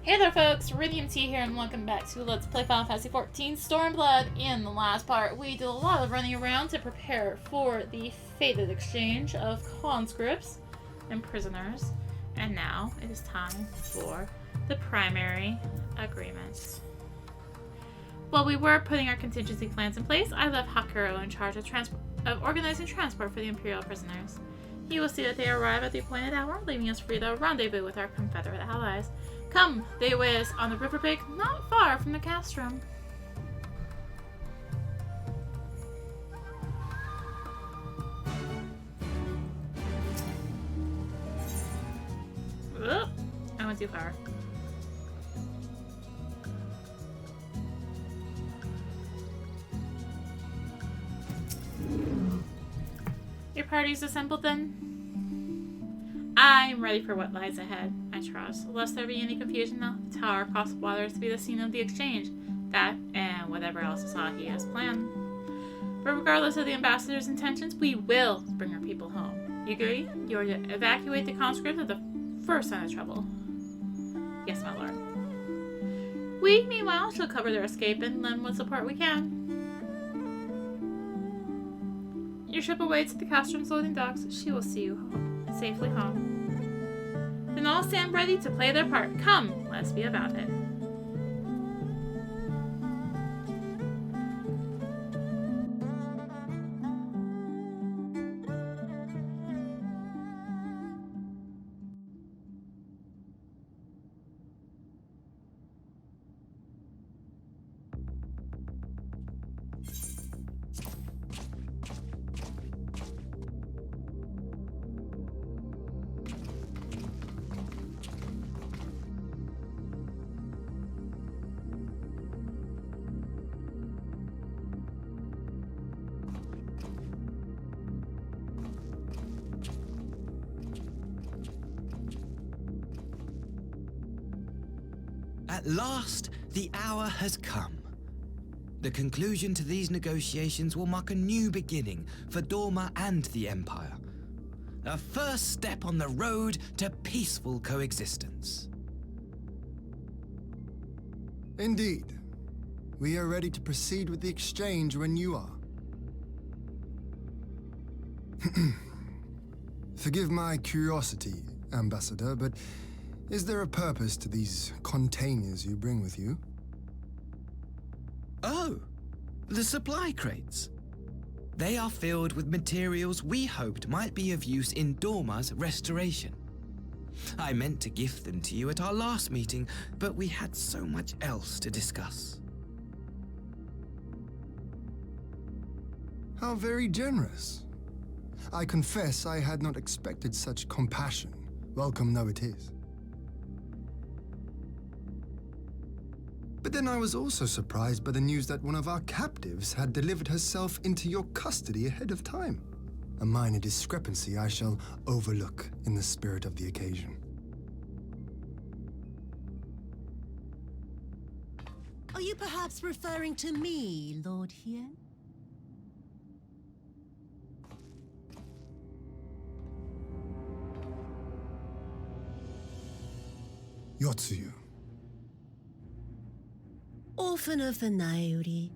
Hey there folks, rinimt here and welcome back to Let's Play Final Fantasy XIV Stormblood. In the last part, we did a lot of running around to prepare for the fated exchange of conscripts and prisoners. And now, it is time for the primary agreement. While we were putting our contingency plans in place, I left Hakuro in charge of organizing transport for the Imperial prisoners. He will see that they arrive at the appointed hour, leaving us free to rendezvous with our Confederate allies. Come, they await us on the riverbank not far from the Castrum. Oop, I went too far. Your party's assembled then? I'm ready for what lies ahead, I trust. Lest there be any confusion, the tower across the water is to be the scene of the exchange. That, and whatever else Asahi has planned. But regardless of the ambassador's intentions, we will bring our people home. You agree? You are to evacuate the conscripts at the first sign of trouble. Yes, my lord. We, meanwhile, shall cover their escape and lend what support we can. Your ship awaits at the Castrum's loading docks. She will see you safely home. Then all stand ready to play their part. Come, let's be about it. At last, the hour has come. The conclusion to these negotiations will mark a new beginning for Dorma and the Empire. A first step on the road to peaceful coexistence. Indeed. We are ready to proceed with the exchange when you are. Forgive my curiosity, Ambassador, but is there a purpose to these containers you bring with you? Oh, the supply crates. They are filled with materials we hoped might be of use in Dorma's restoration. I meant to gift them to you at our last meeting, but we had so much else to discuss. How very generous. I confess I had not expected such compassion. Welcome though it is. But then I was also surprised by the news that one of our captives had delivered herself into your custody ahead of time. A minor discrepancy I shall overlook in the spirit of the occasion. Are you perhaps referring to me, Lord Hien? Yotsuyu. Orphan of the Nairi,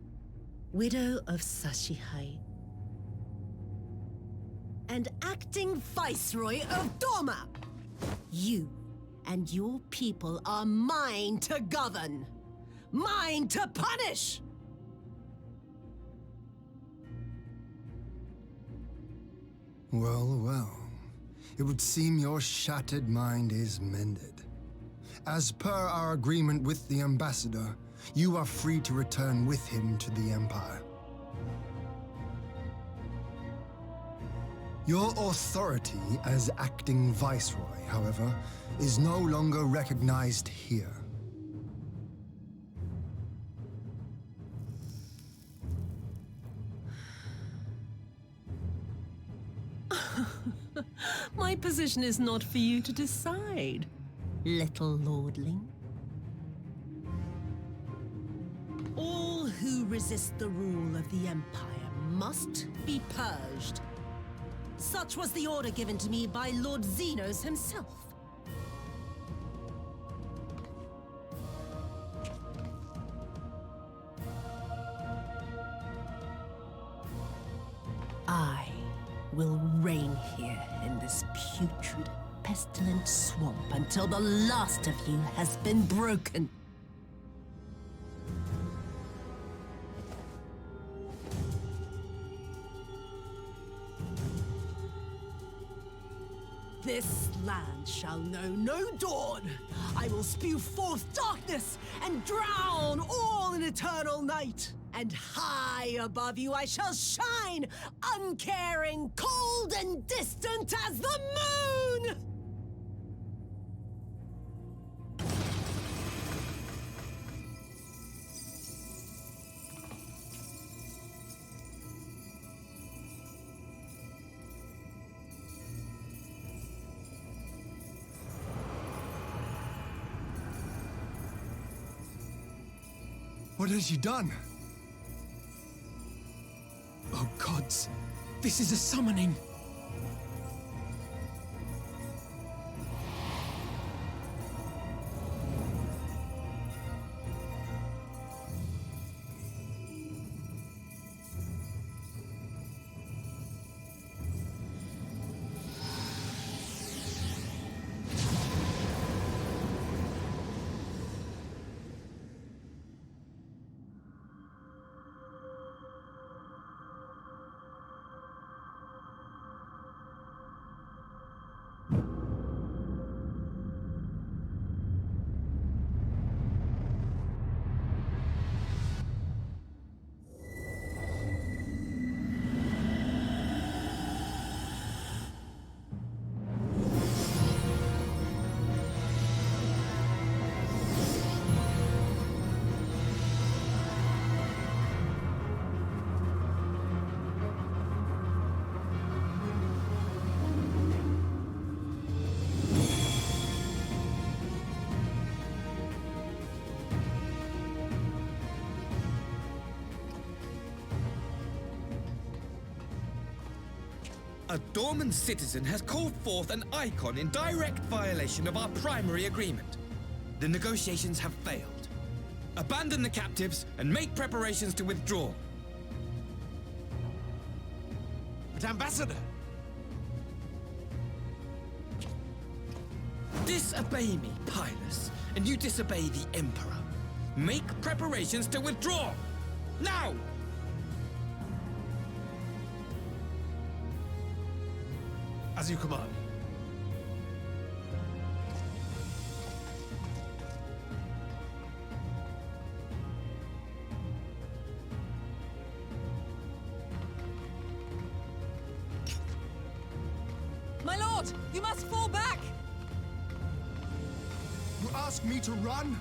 widow of Sashihai, and acting Viceroy of Dorma. You and your people are mine to govern, mine to punish. Well, well. It would seem your shattered mind is mended. As per our agreement with the Ambassador, you are free to return with him to the Empire. Your authority as acting Viceroy, however, is no longer recognized here. My position is not for you to decide, little lordling. All who resist the rule of the Empire must be purged. Such was the order given to me by Lord Xenos himself. will reign here in this putrid, pestilent swamp until the last of you has been broken. This land shall know no dawn. I will spew forth darkness and drown all in eternal night. And high above you I shall shine, uncaring, cold and distant as the moon! What has she done? Oh gods, this is a summoning. A Dorman citizen has called forth an icon in direct violation of our primary agreement. The negotiations have failed. Abandon the captives and make preparations to withdraw. But Ambassador! Disobey me, Pilus, and you disobey the Emperor. Make preparations to withdraw! Now! As you command. My lord, you must fall back! You ask me to run?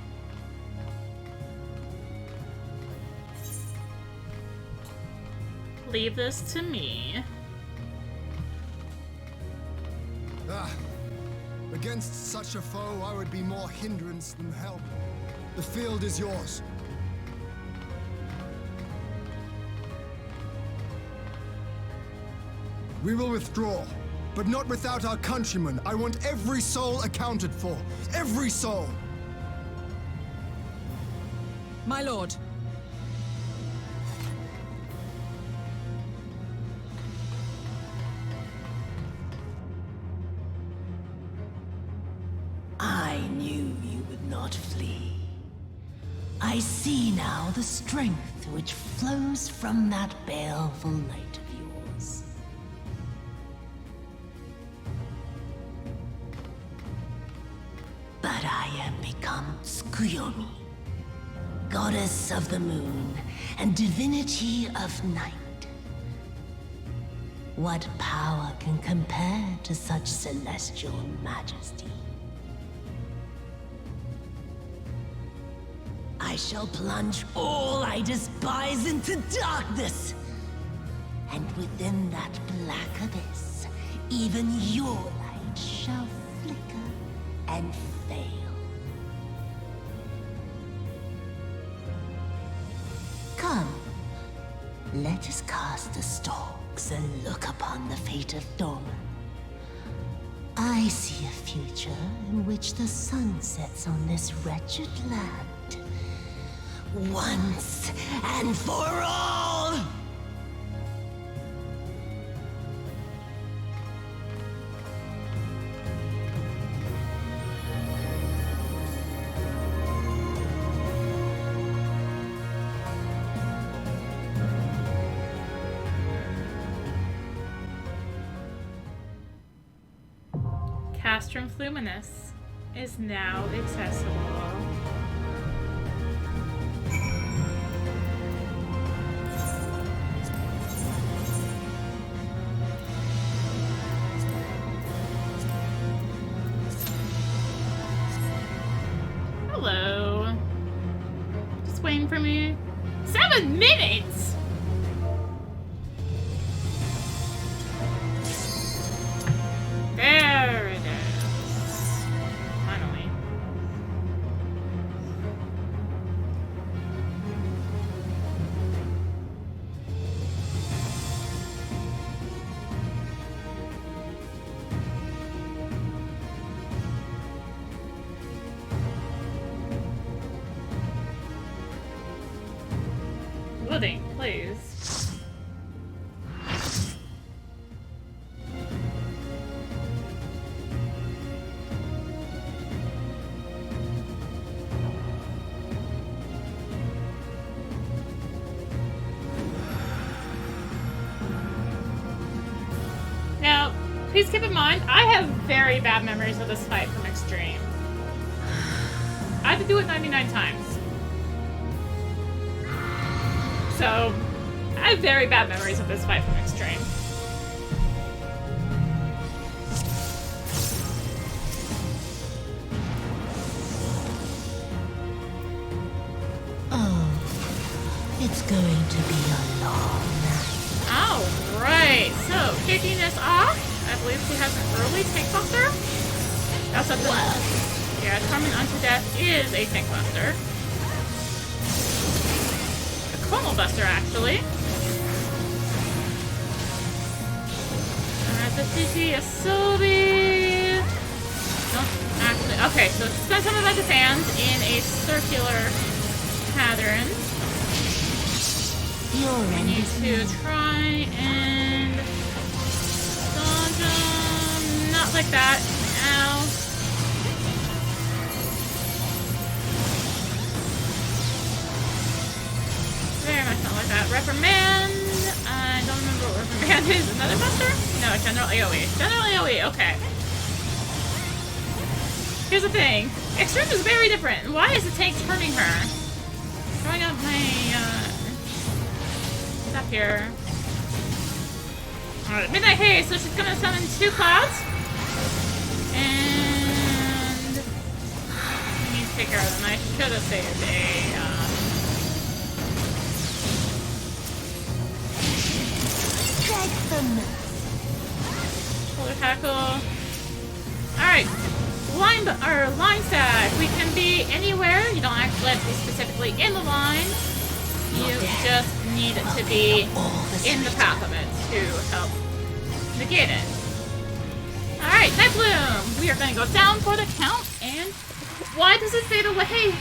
Leave this to me. Against such a foe, I would be more hindrance than help. The field is yours. We will withdraw, but not without our countrymen. I want every soul accounted for. Every soul! My lord. I knew you would not flee. I see now the strength which flows from that baleful light of yours. But I am become Tsukuyomi, goddess of the moon and divinity of night. What power can compare to such celestial majesty? I shall plunge all I despise into darkness. And within that black abyss, even your light shall flicker and fail. Come, let us cast the stalks and look upon the fate of Dorman. I see a future in which the sun sets on this wretched land. Once and for all! Castrum Fluminis is now accessible. Hello. Just waiting for me. 7 minutes! There it is. Finally. Loading, please. Now, please keep in mind, I have very bad memories of this fight from Extreme. I had to do it 99 times. So, I have very bad memories of this fight from Extreme. Oh, it's going to be a long night. Alright, so kicking this off, I believe she has an early tank buster. That's something. Yeah, Torment Unto Death is a tank buster. Primal buster, actually. Alright, the CC Asobi. No, actually. Okay, so spend some of my defense in a circular pattern. I need to try and dodge them. Not like that. Ow. Very much not like that. Reprimand. I don't remember what reprimand is. Another buster? No, general AoE. General AoE, okay. Here's the thing. Extreme is very different. Why is the tank turning her? Throwing up my, stuff here. Alright, Midnight Haze, so she's gonna summon 2 clouds. And I need to take care of them. I should have saved a, shoulder tackle. Alright. Line stack. We can be anywhere. You don't actually have to be specifically in the line. You just need to be in the path of it to help negate it. Alright, Night Bloom. We are going to go down for the count. And why does it fade away?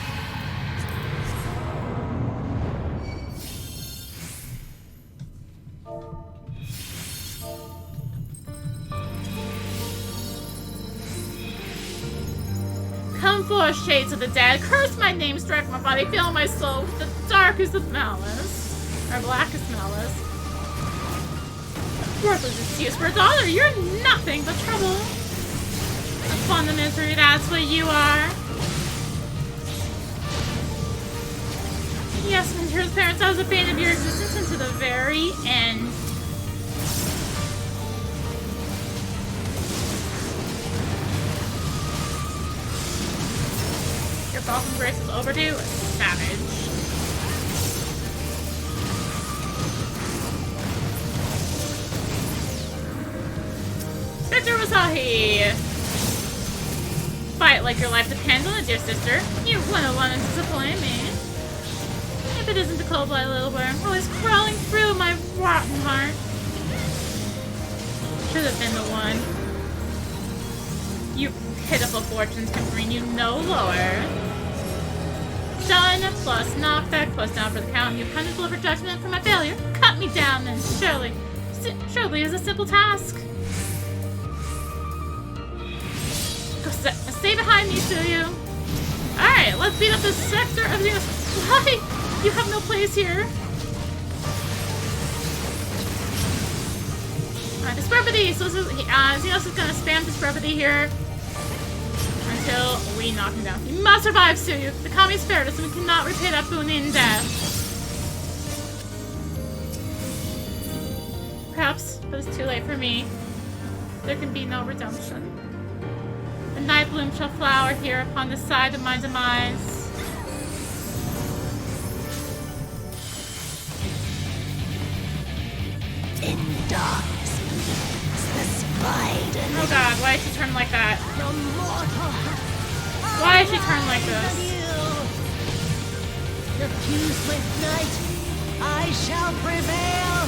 Come forth, shades of the dead. Curse my name, strike my body, fill my soul with the darkest of malice. Or blackest malice. Worthless excuse for a dollar. You're nothing but trouble. Upon the misery, that's what you are. Yes, when your parents, I was a bane of your existence until the very end. Your Falcon Grace is overdue. Savage. Spectre Wasahi! Fight like your life depends on it, dear sister. You wouldn't want to disappoint me. If it isn't the cold-blooded little worm always crawling through my rotten heart. Should have been the one. You pitiful fortunes can bring you no lower. Done, plus knockback, plus down for the count. You punishable for judgment for my failure. Cut me down, and surely is a simple task. Go stay behind me, Tsukuyomi. Alright, let's beat up the sector of the... Why? You have no place here. Alright, Disparity. So Xenos is gonna spam Disparity here. until we knock him down. He must survive, Tsuyu. The kami spared us, and we cannot repay that boon in death. Perhaps, but it's too late for me. There can be no redemption. The night bloom shall flower here upon the side of my demise. In darkness begins the spider. Oh god, why is she turning like that? The mortal. Why is she turning like this? Refused with night, I shall prevail.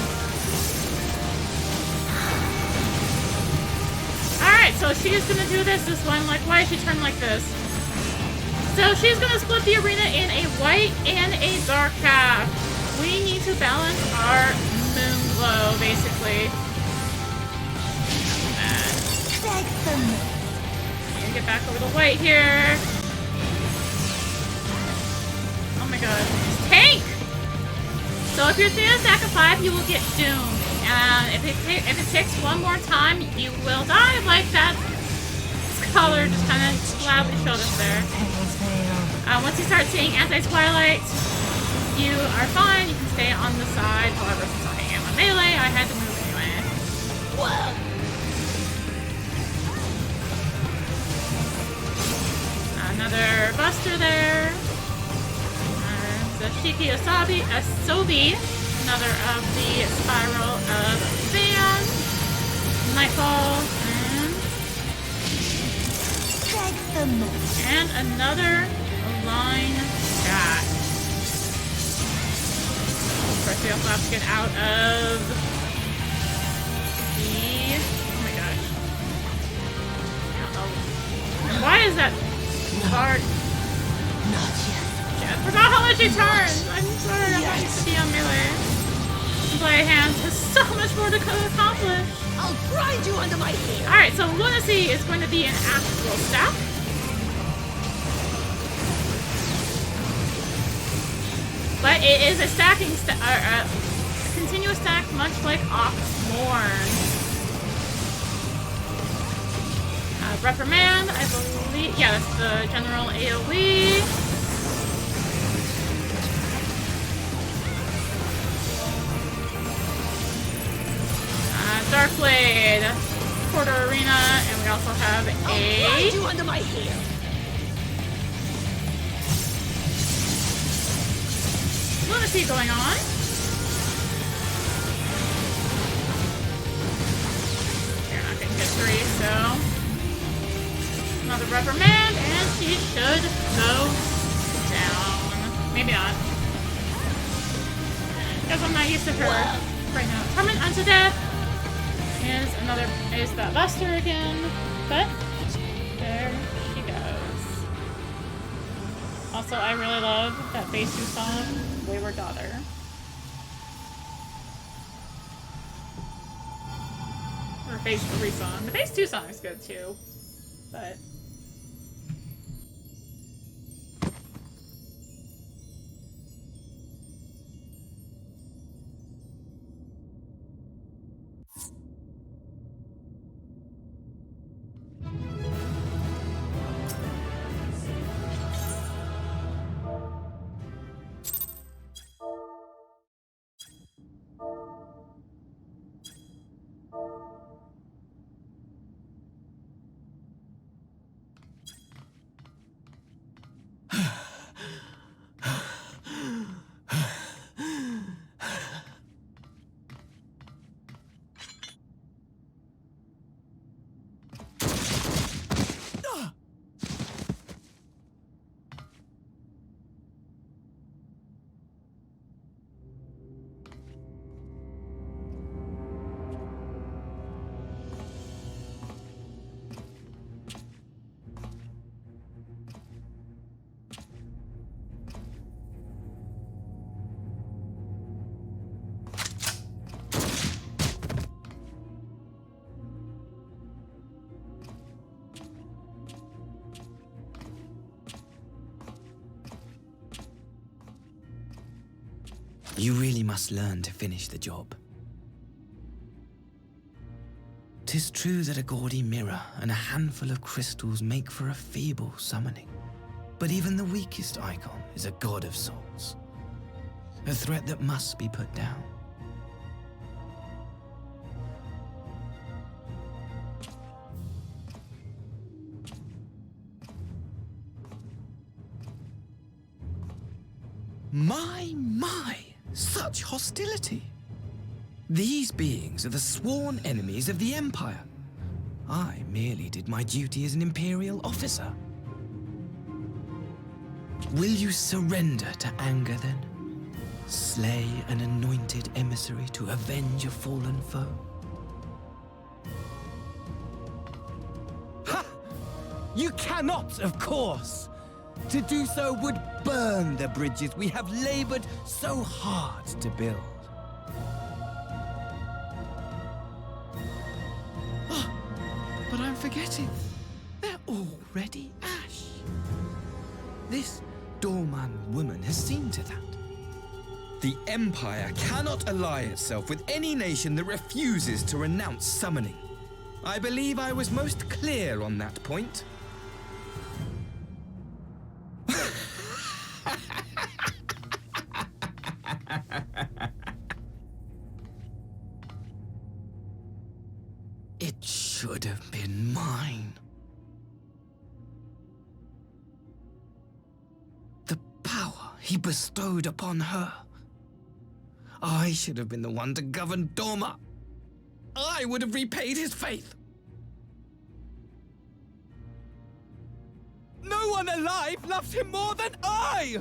Alright, so she's gonna do this one. Like, why is she turning like this? So she's gonna split the arena in a white and a dark half. We need to balance our moon glow, basically. I'm gonna get back over the white here. Oh my god. Tank! So if you're doing a stack of 5, you will get doomed. And if it takes one more time, you will die like that scholar just kind of loudly showed us there. Once you start seeing anti-twilight, you are fine. You can stay on the side. However, since I am a melee, I had to move anyway. Whoa. Another buster there. The Shiki Asobi. Another of the Spiral of Fan. Nightfall. And another line shot. First, we also have to get out of the... Oh my gosh. I don't know. And why is that hard? Not yet. I forgot how much he turns! I'm sorry, I'm not used to be on melee. Play hands has so much more to accomplish. I'll grind you under my heel. Alright, so Lunacy is going to be an actual stack. But it is a stacking a continuous stack, much like Oxmorn. Reprimand, I believe. Yeah, that's the general AoE. Darkblade, Quarter Arena, and we also have a... you under my heel. Lunacy going on. You're not gonna get 3, so... Another Reprimand, and she should go down. Maybe not. Because I'm not used to her right now. Torment unto death. Is that Buster again, but there she goes. Also, I really love that phase 2 song, Wayward Daughter. Or phase 3 song. The phase 2 song is good too, but... You really must learn to finish the job. 'Tis true that a gaudy mirror and a handful of crystals make for a feeble summoning. But even the weakest icon is a god of sorts. A threat that must be put down. My, such hostility! These beings are the sworn enemies of the Empire. I merely did my duty as an Imperial officer. Will you surrender to anger then? Slay an anointed emissary to avenge a fallen foe? Ha! You cannot, of course! To do so would burn the bridges we have labored so hard to build. But I'm forgetting. They're already ash. This Dorman woman has seen to that. The Empire cannot ally itself with any nation that refuses to renounce summoning. I believe I was most clear on that point. It should have been mine. The power he bestowed upon her. I should have been the one to govern Dorma. I would have repaid his faith. No one alive loves him more than I!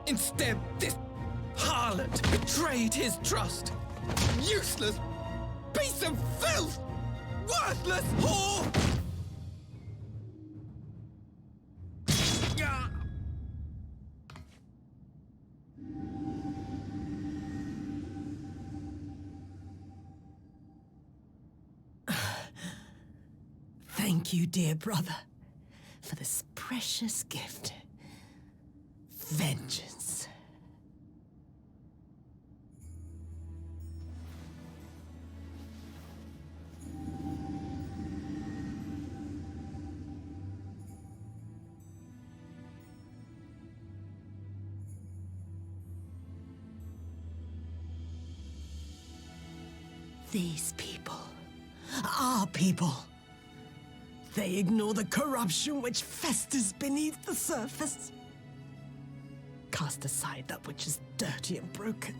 Instead, this harlot betrayed his trust. Useless piece of filth! Worthless whore! Thank you, dear brother, for this precious gift. Vengeance. These people, our people, they ignore the corruption which festers beneath the surface. Cast aside that which is dirty and broken.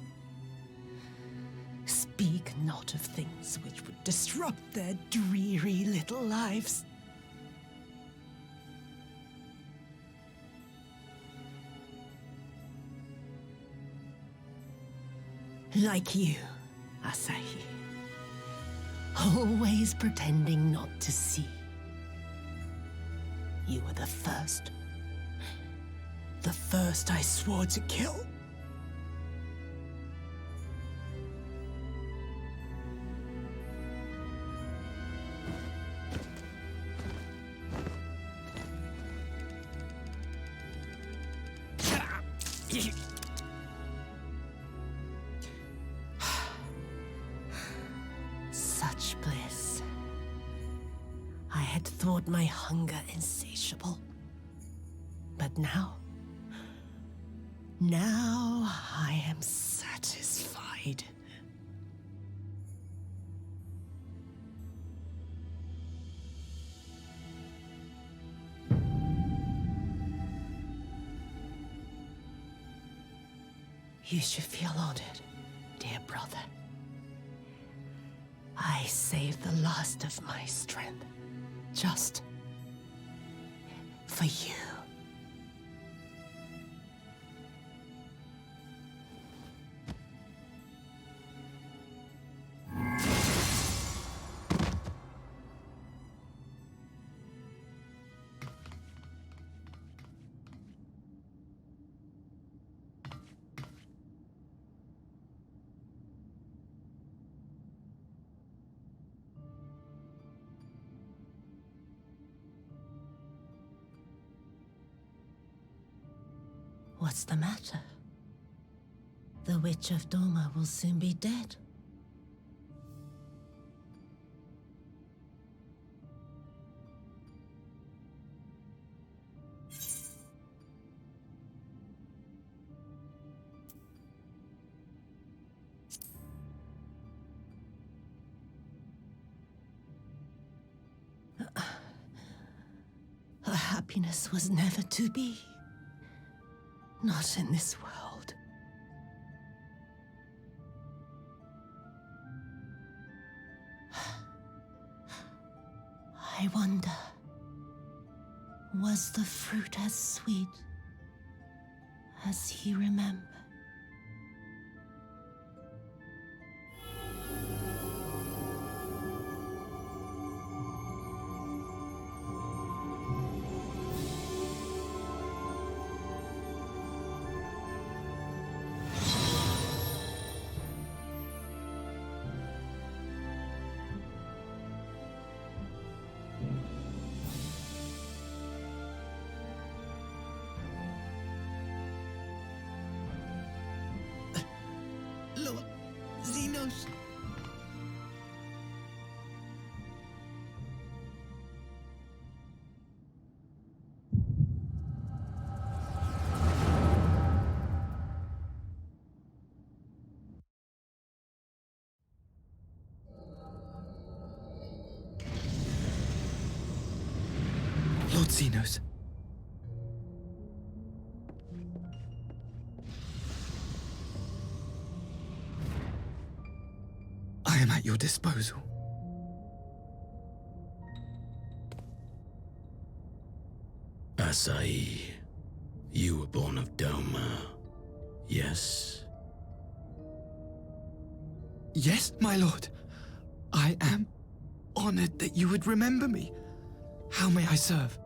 Speak not of things which would disrupt their dreary little lives. Like you, Asahi. Always pretending not to see. You were the first. The first I swore to kill. Such bliss. I had thought my hunger insatiable. But now I am satisfied. You should feel honored, dear brother. I saved the last of my strength, just for you. What's the matter? The Witch of Doma will soon be dead, happiness was never to be. Not in this world. I wonder, was the fruit as sweet as he remembered? Lord Xenos. Lord Xenos. I am at your disposal. Asai, you were born of Doma, yes? Yes, my lord. I am honored that you would remember me. How may I serve?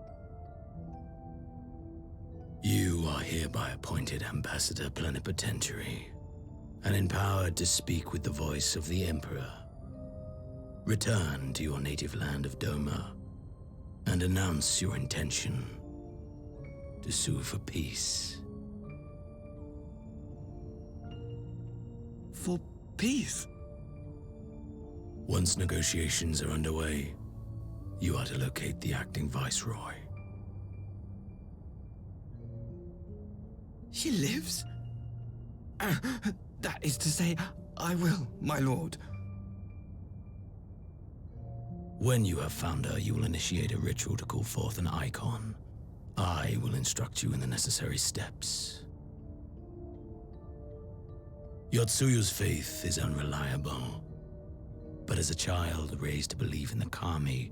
You are hereby appointed Ambassador Plenipotentiary and empowered to speak with the voice of the Emperor. Return to your native land of Doma and announce your intention to sue for peace. For peace? Once negotiations are underway, you are to locate the acting Viceroy. She lives? That is to say, I will, my lord. When you have found her, you will initiate a ritual to call forth an icon. I will instruct you in the necessary steps. Yotsuyu's faith is unreliable, but as a child raised to believe in the Kami,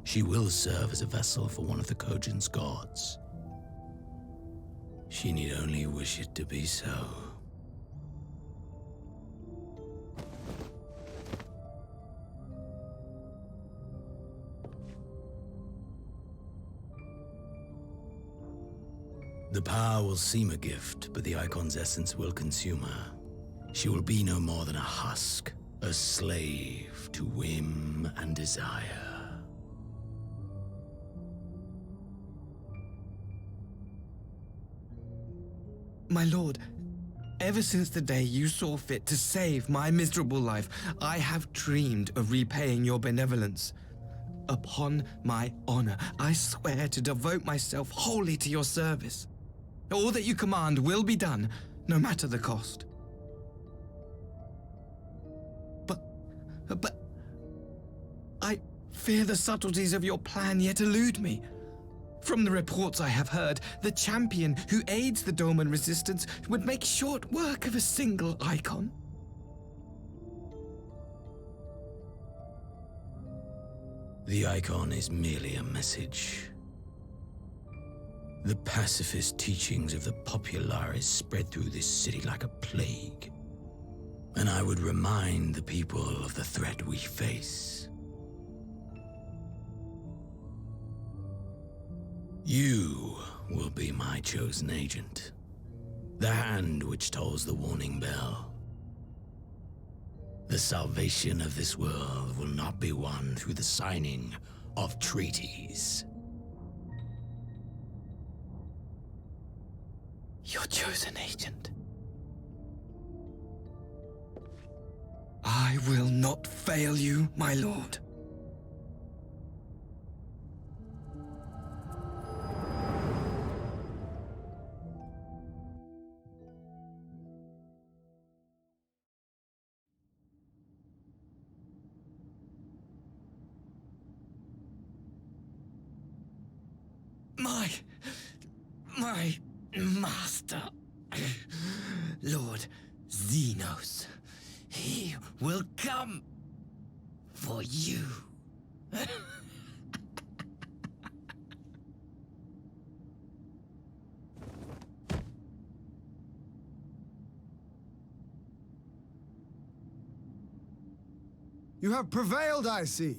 she will serve as a vessel for one of the Kojin's gods. She need only wish it to be so. The power will seem a gift, but the icon's essence will consume her. She will be no more than a husk, a slave to whim and desire. My lord, ever since the day you saw fit to save my miserable life, I have dreamed of repaying your benevolence. Upon my honor, I swear to devote myself wholly to your service. All that you command will be done, no matter the cost. But I fear the subtleties of your plan yet elude me. From the reports I have heard, the champion who aids the Doman resistance would make short work of a single icon. The icon is merely a message. The pacifist teachings of the Populares spread through this city like a plague. And I would remind the people of the threat we face. You will be my chosen agent. The hand which tolls the warning bell. The salvation of this world will not be won through the signing of treaties. Your chosen agent. I will not fail you, my lord. My master, Lord Xenos. He will come for you. You have prevailed, I see.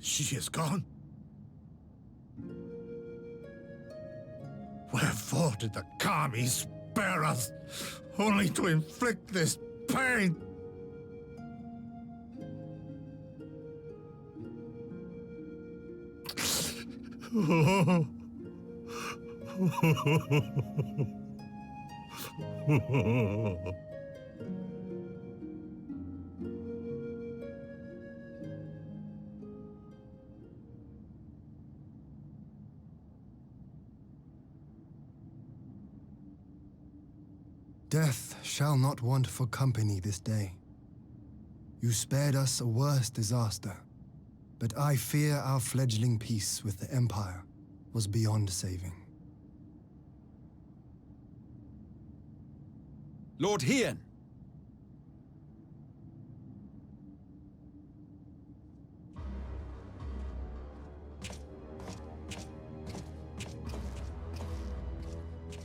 She is gone. Wherefore did the Kami spare us, only to inflict this pain? Death shall not want for company this day. You spared us a worse disaster, but I fear our fledgling peace with the Empire was beyond saving. Lord Hien!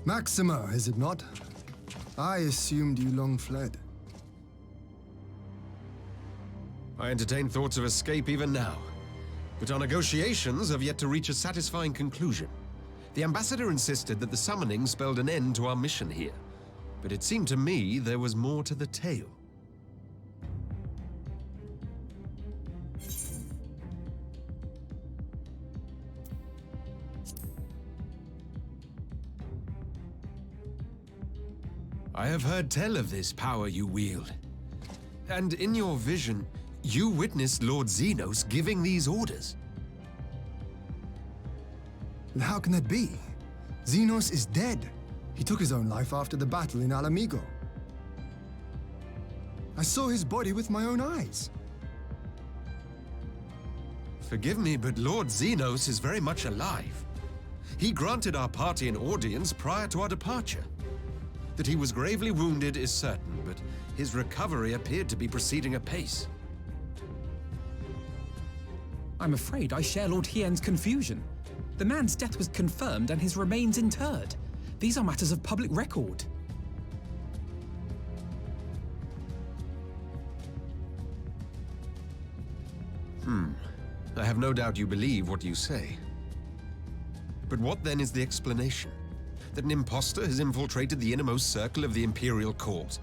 Maxima, is it not? I assumed you long fled. I entertain thoughts of escape even now, but our negotiations have yet to reach a satisfying conclusion. The ambassador insisted that the summoning spelled an end to our mission here, but it seemed to me there was more to the tale. I have heard tell of this power you wield. And in your vision, you witnessed Lord Xenos giving these orders. And how can that be? Xenos is dead. He took his own life after the battle in Alamigo. I saw his body with my own eyes. Forgive me, but Lord Xenos is very much alive. He granted our party an audience prior to our departure. That he was gravely wounded is certain, but his recovery appeared to be proceeding apace. I'm afraid I share Lord Hien's confusion. The man's death was confirmed and his remains interred. These are matters of public record. I have no doubt you believe what you say. But what then is the explanation? That an impostor has infiltrated the innermost circle of the Imperial Court?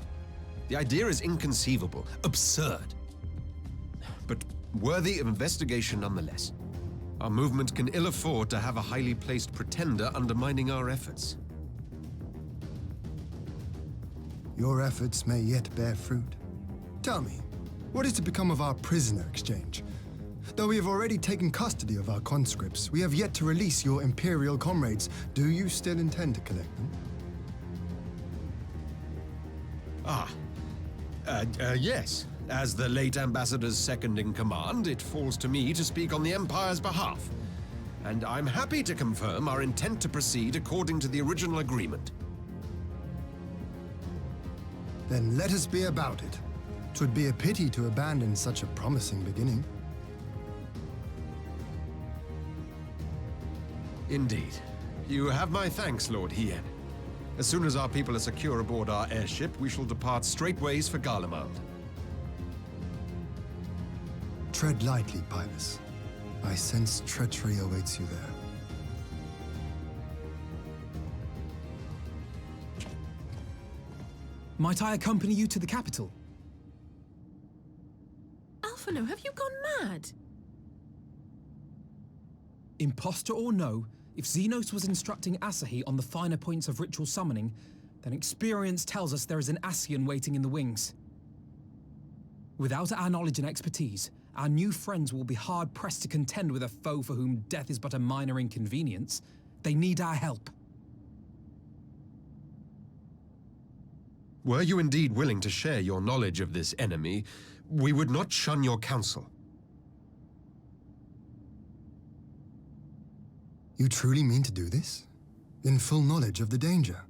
The idea is inconceivable, absurd, but worthy of investigation nonetheless. Our movement can ill afford to have a highly placed pretender undermining our efforts. Your efforts may yet bear fruit. Tell me, what is to become of our prisoner exchange? Though we have already taken custody of our conscripts, we have yet to release your Imperial comrades. Do you still intend to collect them? Yes. As the late Ambassador's second-in-command, it falls to me to speak on the Empire's behalf. And I'm happy to confirm our intent to proceed according to the original agreement. Then let us be about it. 'Twould be a pity to abandon such a promising beginning. Indeed. You have my thanks, Lord Hien. As soon as our people are secure aboard our airship, we shall depart straightways for Garlemald. Tread lightly, Pilus. I sense treachery awaits you there. Might I accompany you to the capital? Alphino, have you gone mad? Imposter or no, if Xenos was instructing Asahi on the finer points of ritual summoning, then experience tells us there is an Ascian waiting in the wings. Without our knowledge and expertise, our new friends will be hard-pressed to contend with a foe for whom death is but a minor inconvenience. They need our help. Were you indeed willing to share your knowledge of this enemy, we would not shun your counsel. You truly mean to do this? In full knowledge of the danger?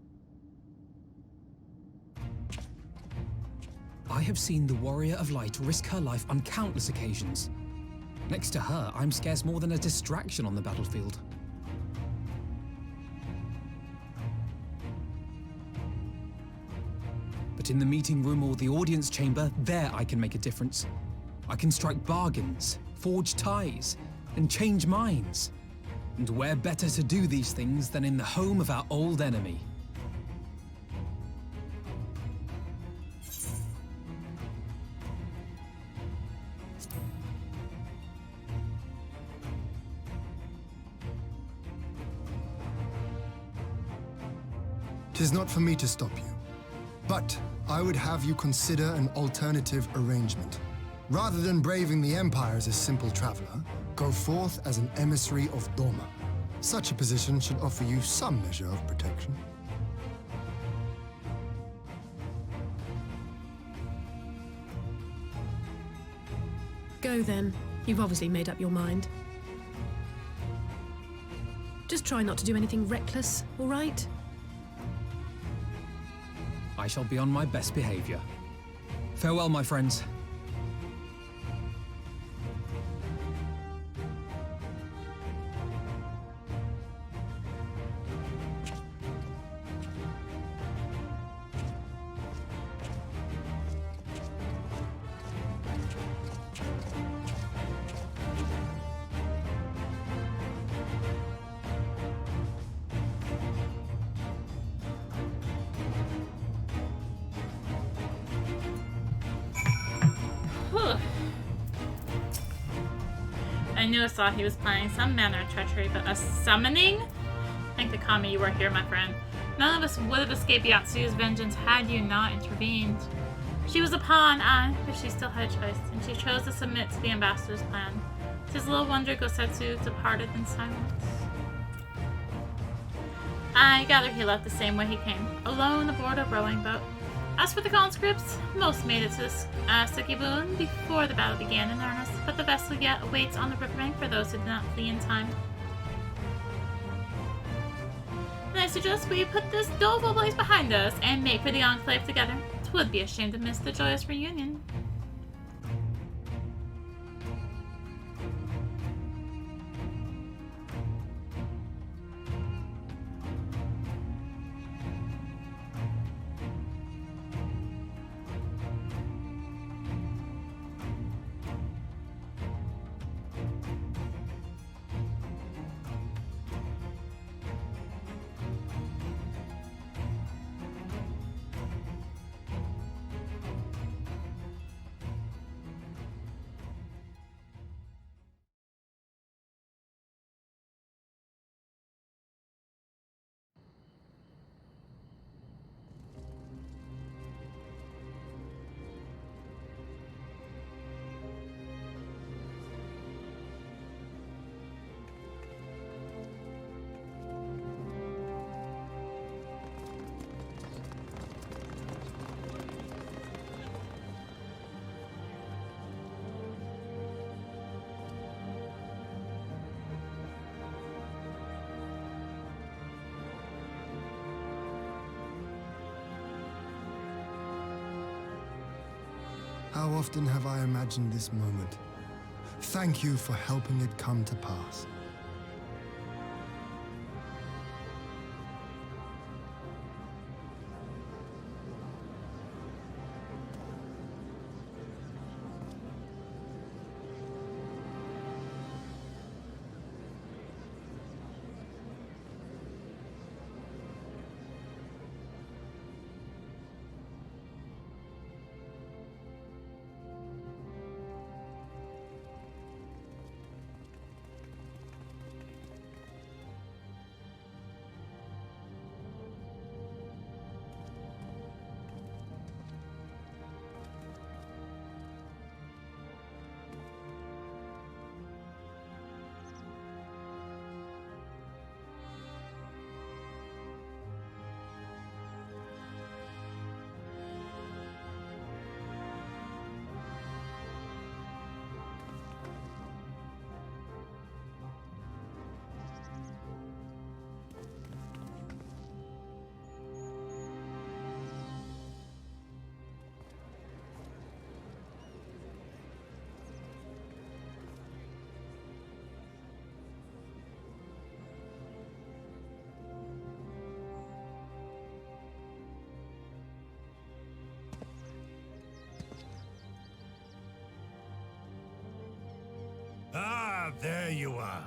I have seen the Warrior of Light risk her life on countless occasions. Next to her, I'm scarce more than a distraction on the battlefield. But in the meeting room or the audience chamber, there I can make a difference. I can strike bargains, forge ties, and change minds. And where better to do these things than in the home of our old enemy? Tis not for me to stop you, but I would have you consider an alternative arrangement. Rather than braving the Empire as a simple traveler, go forth as an emissary of Doma. Such a position should offer you some measure of protection. Go then. You've obviously made up your mind. Just try not to do anything reckless, all right? I shall be on my best behavior. Farewell, my friends. I knew I saw he was planning some manner of treachery, but a summoning? Thank the Kami you were here, my friend. None of us would have escaped Yatsu's vengeance had you not intervened. She was a pawn, but she still had a choice, and she chose to submit to the ambassador's plan. 'Tis little wonder Gosetsu departed in silence. I gather he left the same way he came, alone aboard a rowing boat. As for the conscripts, most made it to Sekibun before the battle began in earnest, but the vessel yet awaits on the riverbank for those who did not flee in time. And I suggest we put this doleful place behind us and make for the Enclave together. 'Twould be a shame to miss the joyous reunion. How often have I imagined this moment? Thank you for helping it come to pass. Ah, there you are.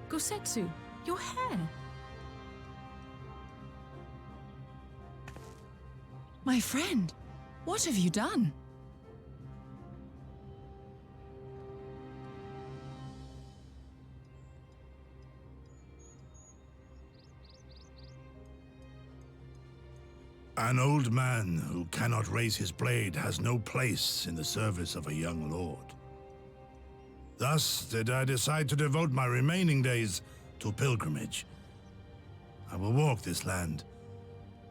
Gosetsu, your hair. My friend, what have you done? An old man who cannot raise his blade has no place in the service of a young lord. Thus did I decide to devote my remaining days to pilgrimage. I will walk this land,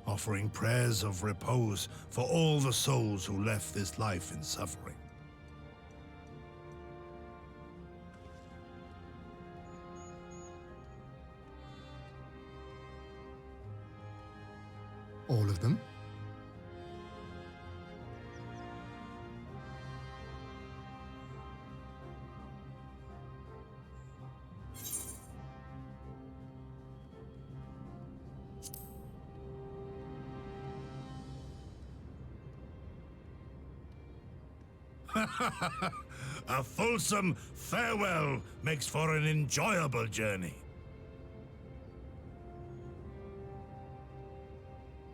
offering prayers of repose for all the souls who left this life in suffering. All of them? A fulsome farewell makes for an enjoyable journey.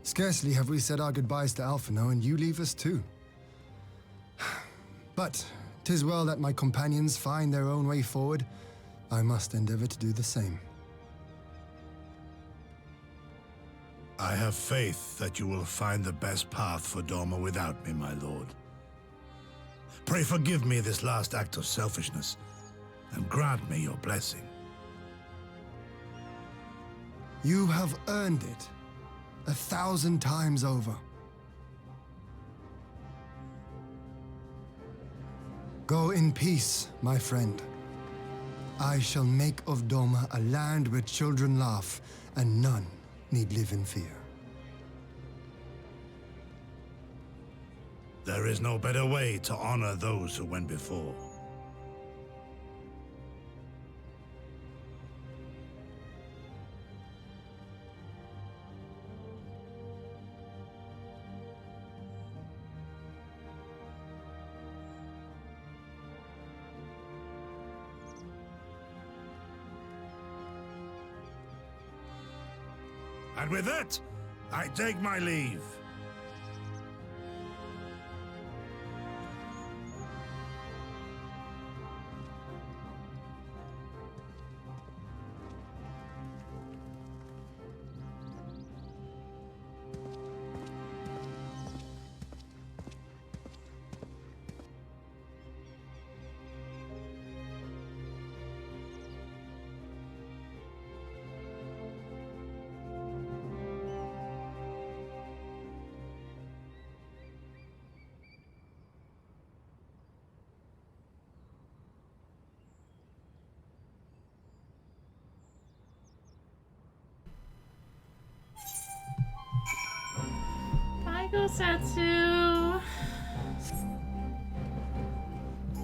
Scarcely have we said our goodbyes to Alphino, and you leave us too. But 'tis well that my companions find their own way forward. I must endeavor to do the same. I have faith that you will find the best path for Doma without me, my lord. Pray forgive me this last act of selfishness, and grant me your blessing. You have earned it 1,000 times over. Go in peace, my friend. I shall make of Doma a land where children laugh and none need live in fear. There is no better way to honor those who went before. And with that, I take my leave. Satsu.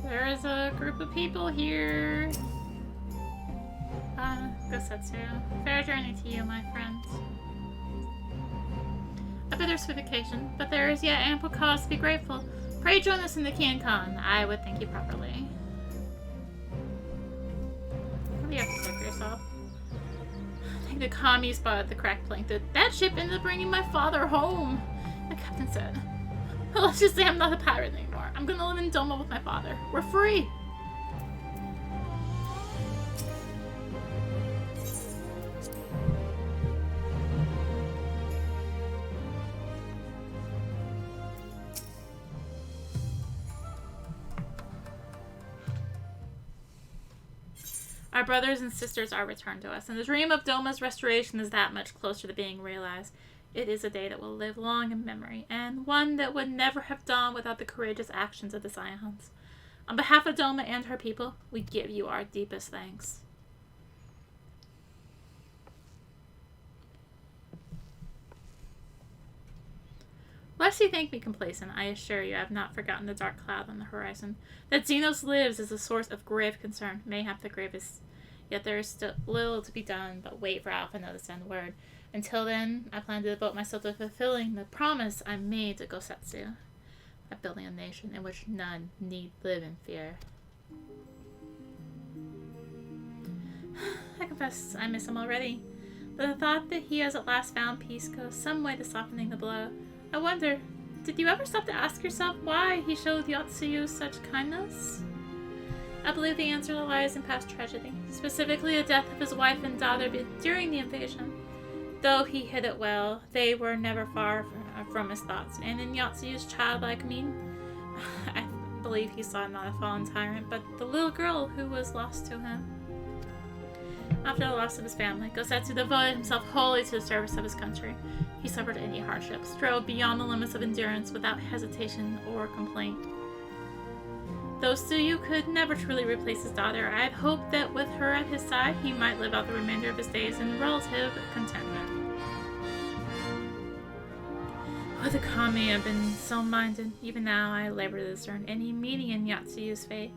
There is a group of people here. Gosetsu. Fair journey to you, my friends. A bittersweet occasion, but there is yet ample cause to be grateful. Pray join us in the Kankan. I would thank you properly. What do you have to say for yourself? I think the commie spotted the crack plankton. That ship ended up bringing my father home. The captain said, let's just say I'm not a pirate anymore. I'm gonna live in Doma with my father. We're free! Our brothers and sisters are returned to us, and the dream of Doma's restoration is that much closer to being realized. It is a day that will live long in memory, and one that would never have dawned without the courageous actions of the Scions. On behalf of Doma and her people, we give you our deepest thanks. Lest you think me complacent, I assure you I have not forgotten the dark cloud on the horizon. That Xenos lives is a source of grave concern, mayhap the gravest. Yet there is still little to be done but wait for Alphinaud to send word. Until then, I plan to devote myself to fulfilling the promise I made to Gosetsu. Of building a nation in which none need live in fear. I confess I miss him already. But the thought that he has at last found peace goes some way to softening the blow. I wonder, did you ever stop to ask yourself why he showed Yotsuyu such kindness? I believe the answer lies in past tragedy, specifically the death of his wife and daughter during the invasion. Though he hid it well, they were never far from his thoughts, and in Yotsuyu's childlike mien, I believe he saw not a fallen tyrant, but the little girl who was lost to him. After the loss of his family, Gosetsu devoted himself wholly to the service of his country. He suffered any hardships, strove beyond the limits of endurance without hesitation or complaint. Though Tsuyu could never truly replace his daughter, I had hoped that with her at his side, he might live out the remainder of his days in relative contentment. Would the Kami have been so minded? Even now, I labor to discern any meaning in Yatsuyu's fate.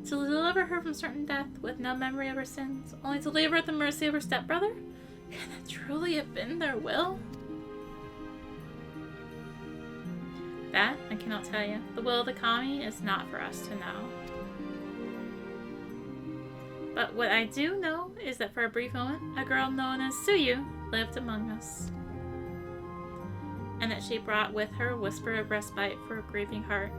To deliver her from certain death, with no memory of her sins, only to leave her at the mercy of her stepbrother? Can that truly have been their will? That I cannot tell you. The will of the Kami is not for us to know. But what I do know is that for a brief moment, a girl known as Tsuyu lived among us. And that she brought with her a whisper of respite for a grieving heart.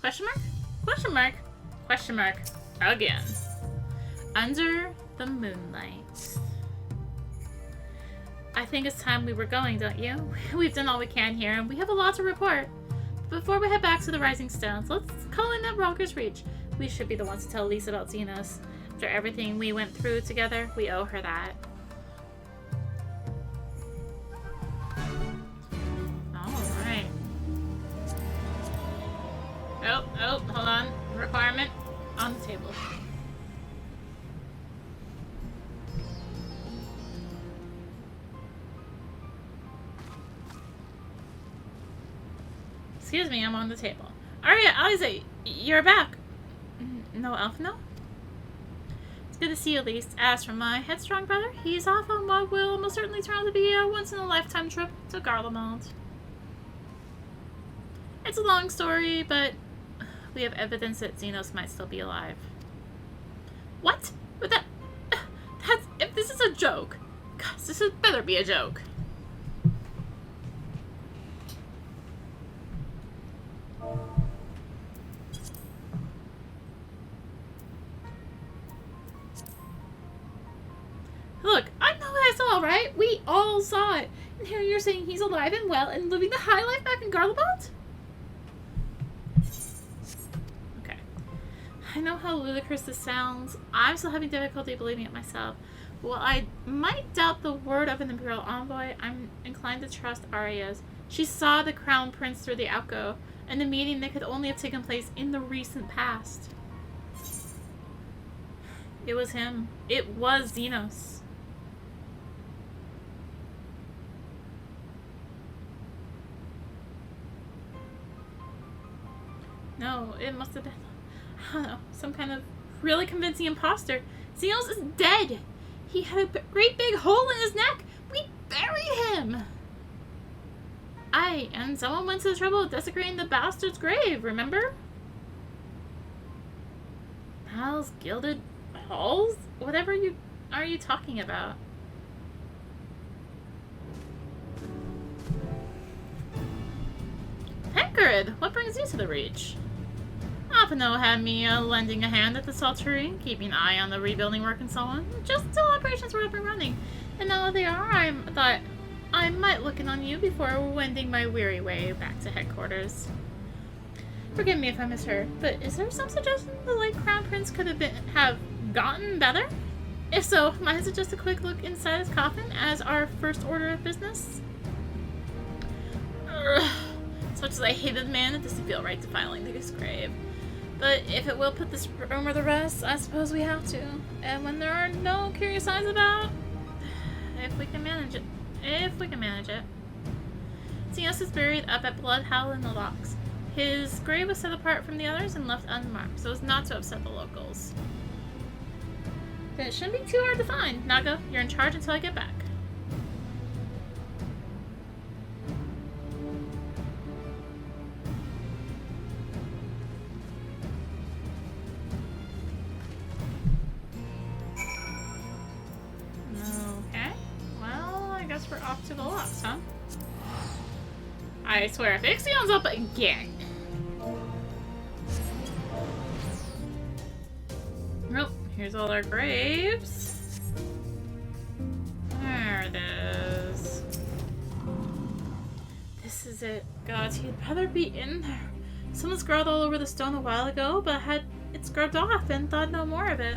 Question mark? Question mark? Question mark. Again. Under the moonlight. I think it's time we were going, don't you? We've done all we can here, and we have a lot to report. But before we head back to the Rising Stones, let's call in that Rocker's Reach. We should be the ones to tell Lisa about Xenos. After everything we went through together, we owe her that. Alright. Oh, hold on. Requirement on the table. Excuse me, I'm on the table. Alright, Alize, you're back. No Alphinaud? It's good to see you, at least. As for my headstrong brother, he's off on what will most certainly turn out to be a once-in-a-lifetime trip to Garlemald. It's a long story, but we have evidence that Xenos might still be alive. What? But that's... If this is a joke. Gosh, this had better be a joke. Look, I know what I saw, right? We all saw it. And here you're saying he's alive and well and living the high life back in Garlemald? Okay. I know how ludicrous this sounds. I'm still having difficulty believing it myself. While I might doubt the word of an Imperial envoy, I'm inclined to trust Arya's. She saw the Crown Prince through the outgo, and the meeting that could only have taken place in the recent past. It was him. It was Xenos. No, it must have been, I don't know, some kind of really convincing imposter. Xenos is dead. He had a great big hole in his neck. We buried him. And someone went to the trouble of desecrating the bastard's grave, remember? Hal's gilded halls? Whatever are you talking about? Tancred, what brings you to the Reach? Alphinaud had me lending a hand at the saltery, keeping an eye on the rebuilding work and so on, just until operations were up and running. And now that they are, I thought I might look in on you before wending my weary way back to headquarters. Forgive me if I misheard, but is there some suggestion the late Crown Prince could have gotten better? If so, might I suggest a quick look inside his coffin as our first order of business? As much as I hated the man, it doesn't feel right defiling his grave. But if it will put this rumor to rest, I suppose we have to. And when there are no curious eyes about, if we can manage it. If we can manage it. Xenos is buried up at Blood Howl in the Locks. His grave was set apart from the others and left unmarked, so as not to upset the locals. Then it shouldn't be too hard to find. Naga, you're in charge until I get back. Okay. Well, I guess we're off to the locks, huh? I swear, if Ixion's up again. Well, here's all our graves. There it is. This is it. God, he'd rather be in there. Someone scrawled all over the stone a while ago, but had it scrubbed off and thought no more of it.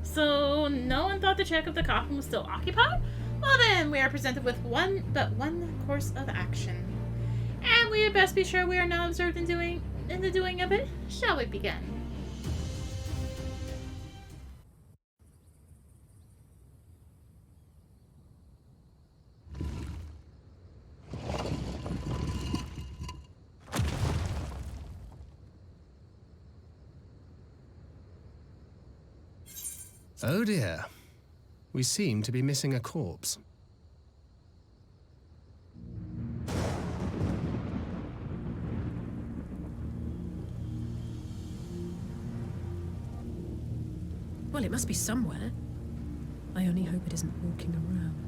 So, no one thought to check if the coffin was still occupied? Well then, we are presented with one course of action. And we had best be sure we are not observed in the doing of it. Shall we begin? Oh dear. We seem to be missing a corpse. Well, it must be somewhere. I only hope it isn't walking around.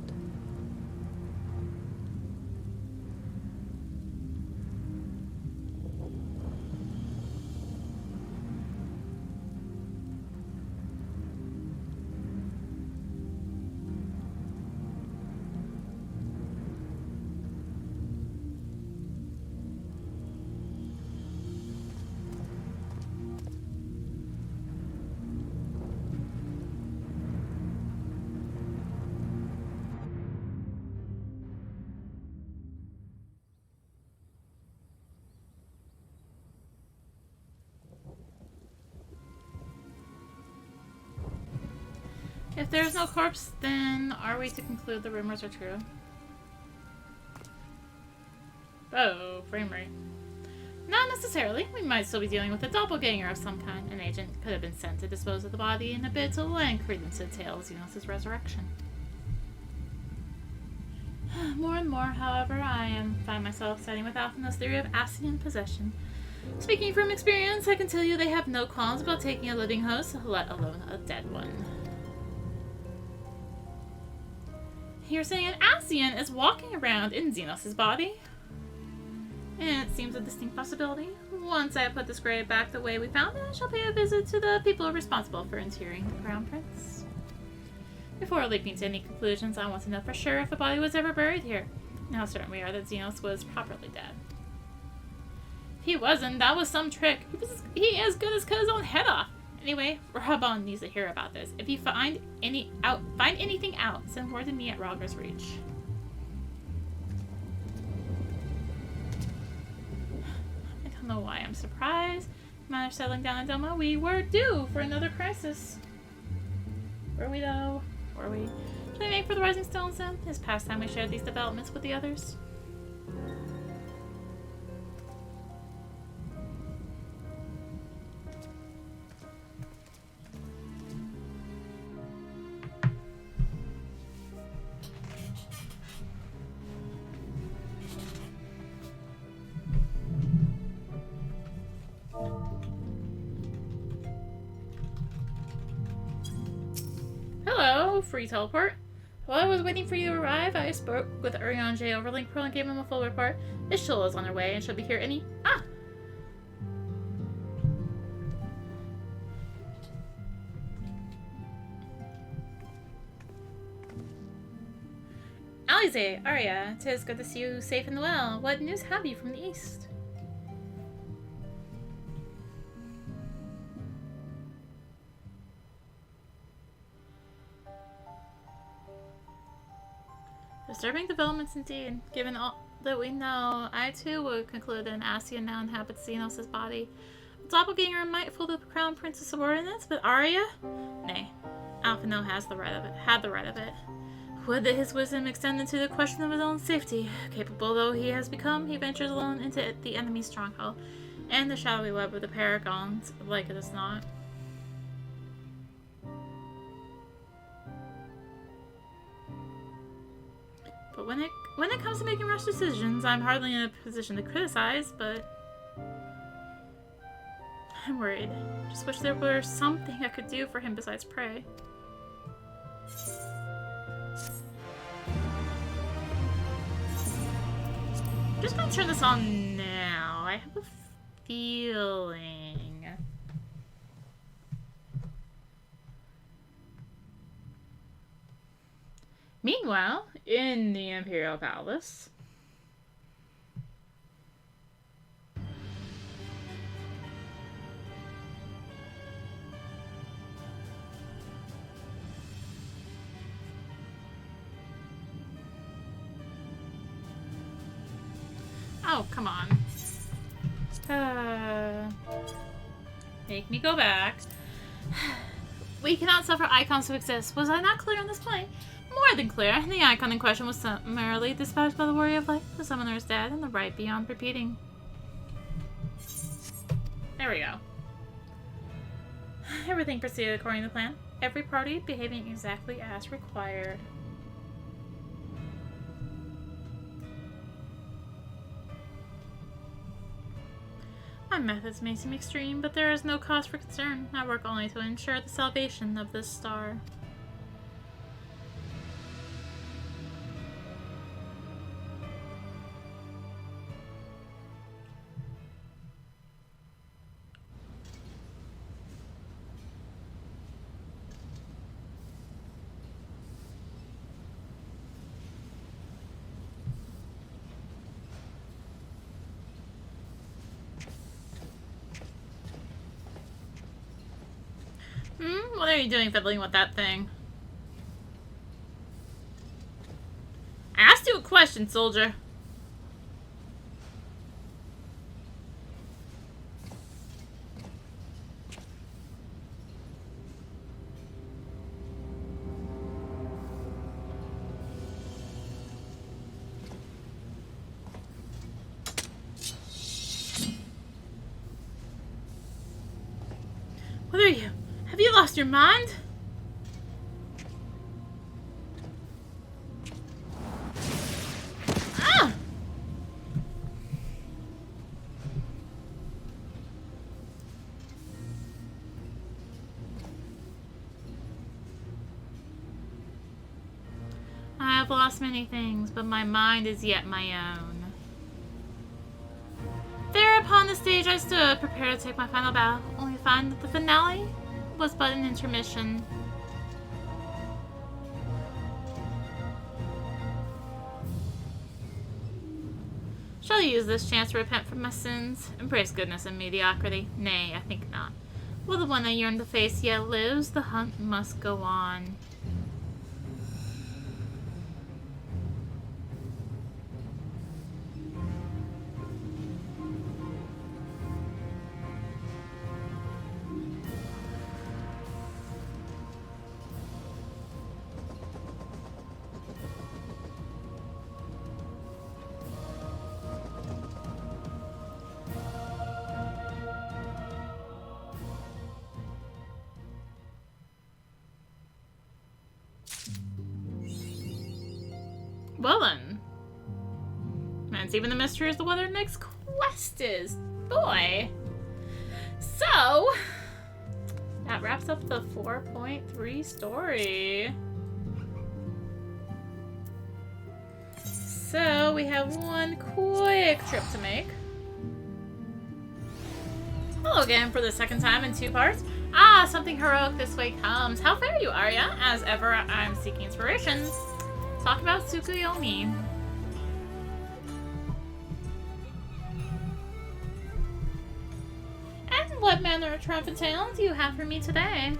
If there's no corpse, then are we to conclude the rumors are true? Oh, frame rate. Not necessarily. We might still be dealing with a doppelganger of some kind. An agent could have been sent to dispose of the body in a bid to lend credence to the tale of Xenos' resurrection. More and more, however, I find myself siding with Alphina's theory of Ascian possession. Speaking from experience, I can tell you they have no qualms about taking a living host, let alone a dead one. You're saying an Ascian is walking around in Xenos' body? And it seems a distinct possibility. Once I have put this grave back the way we found it, I shall pay a visit to the people responsible for interring the Crown Prince. Before leaping to any conclusions, I want to know for sure if the body was ever buried here, and how certain we are that Xenos was properly dead. If he wasn't, that was some trick. He as good as cut his own head off. Anyway, Rahabon needs to hear about this. If you find anything out, send word to me at Rogger's Reach. I don't know why I'm surprised. Matter settling down in Doma, we were due for another crisis. Were we though? Were we? Should we make for the Rising Stones then? It's past time we shared these developments with the others. Hello, free teleport. While I was waiting for you to arrive, I spoke with Urianger over Link Pearl and gave him a full report. Ishtul is on her way and she'll be here any— Ah! Alize, Arya, 'tis good to see you safe and well. What news have you from the east? Disturbing developments indeed, given all that we know, I too would conclude that an Ascian now inhabits Xenos' body. The doppelganger might fool the Crown Prince's subordinates, but Arya? Nay, Alphino had the right of it. Would that his wisdom extend into the question of his own safety. Capable though he has become, he ventures alone into the enemy's stronghold, and the shadowy web of the Paragons, like it is not. But when it comes to making rash decisions, I'm hardly in a position to criticize, but I'm worried. Just wish there were something I could do for him besides pray. I'm just gonna turn this on now. I have a feeling. Meanwhile, in the Imperial Palace. Oh, come on. Make me go back. We cannot suffer icons to exist. Was I not clear on this point? More than clear. The icon in question was summarily dispatched by the Warrior of Light. The summoner is dead, and the right beyond repeating. There we go. Everything proceeded according to plan. Every party behaving exactly as required. My methods may seem extreme, but there is no cause for concern. I work only to ensure the salvation of this star. What are you doing fiddling with that thing? I asked you a question, soldier. What are you? Have you lost your mind? Ah! I have lost many things, but my mind is yet my own. There upon the stage I stood, prepared to take my final bow, only to find that the finale was but an intermission. Shall I use this chance to repent from my sins? Embrace goodness and mediocrity? Nay, I think not. While the one I yearn to face yet lives, the hunt must go on. Well then. And even the mystery is what our next quest is. Boy. So, that wraps up the 4.3 story. So, we have one quick trip to make. Hello again for the second time in 2 parts. Ah, something heroic this way comes. How fare you, Arya? As ever, I'm seeking inspiration. Talk about Tsukuyomi. And what manner of triumphant tale do you have for me today?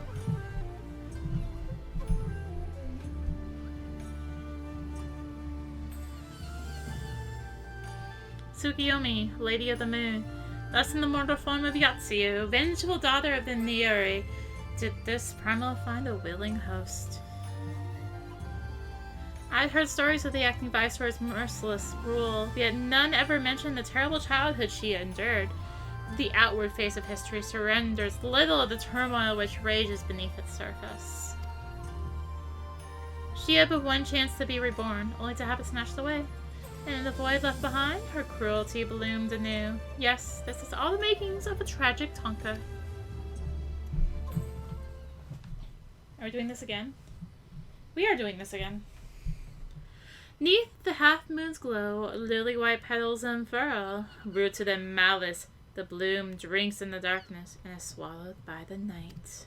Tsukuyomi, Lady of the Moon, thus in the mortal form of Yatsuyu, vengeful daughter of the Niori, did this Primal find a willing host. I've heard stories of the acting Viceroy's merciless rule, yet none ever mentioned the terrible childhood she endured. The outward face of history surrenders little of the turmoil which rages beneath its surface. She had but one chance to be reborn, only to have it snatched away. And in the void left behind, her cruelty bloomed anew. Yes, this is all the makings of a tragic Tonka. Are we doing this again? We are doing this again. 'Neath the half-moon's glow, lily-white petals unfurl. Rooted in malice, the bloom drinks in the darkness and is swallowed by the night.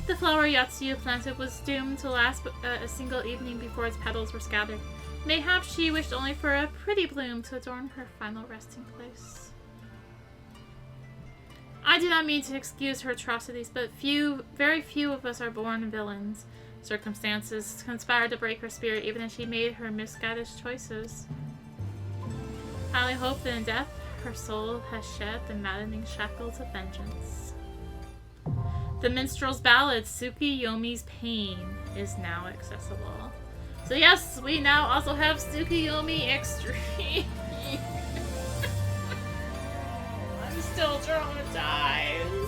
The flower Yatsuyu planted was doomed to last but a single evening before its petals were scattered. Mayhaps she wished only for a pretty bloom to adorn her final resting place. I do not mean to excuse her atrocities, but very few of us are born villains. Circumstances conspired to break her spirit even as she made her misguided choices. I only hope that in death, her soul has shed the maddening shackles of vengeance. The minstrel's ballad, Tsukuyomi's Pain, is now accessible. So yes, we now also have Tsukuyomi Extreme. I'm still traumatized.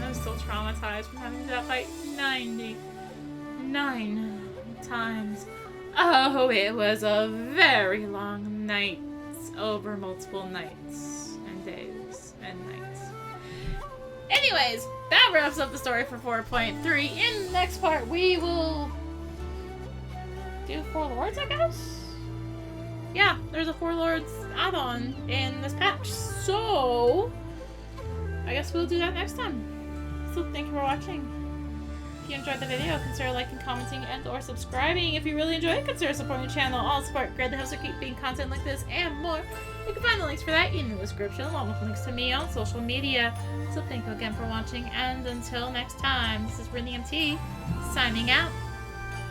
I'm still traumatized from having to fight 99 times. Oh, it was a very long night. Over multiple nights and days and nights. Anyways, that wraps up the story for 4.3. In the next part, we will do Four Lords, I guess? Yeah, there's a Four Lords add-on in this patch, so I guess we'll do that next time. So thank you for watching. If you enjoyed the video, consider liking, commenting, and or subscribing. If you really enjoyed it, consider supporting the channel. All support greatly helps to keep being content like this and more. You can find the links for that in the description, along with links to me on social media. So thank you again for watching, and until next time, this is rinimt signing out.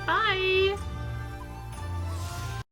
Bye!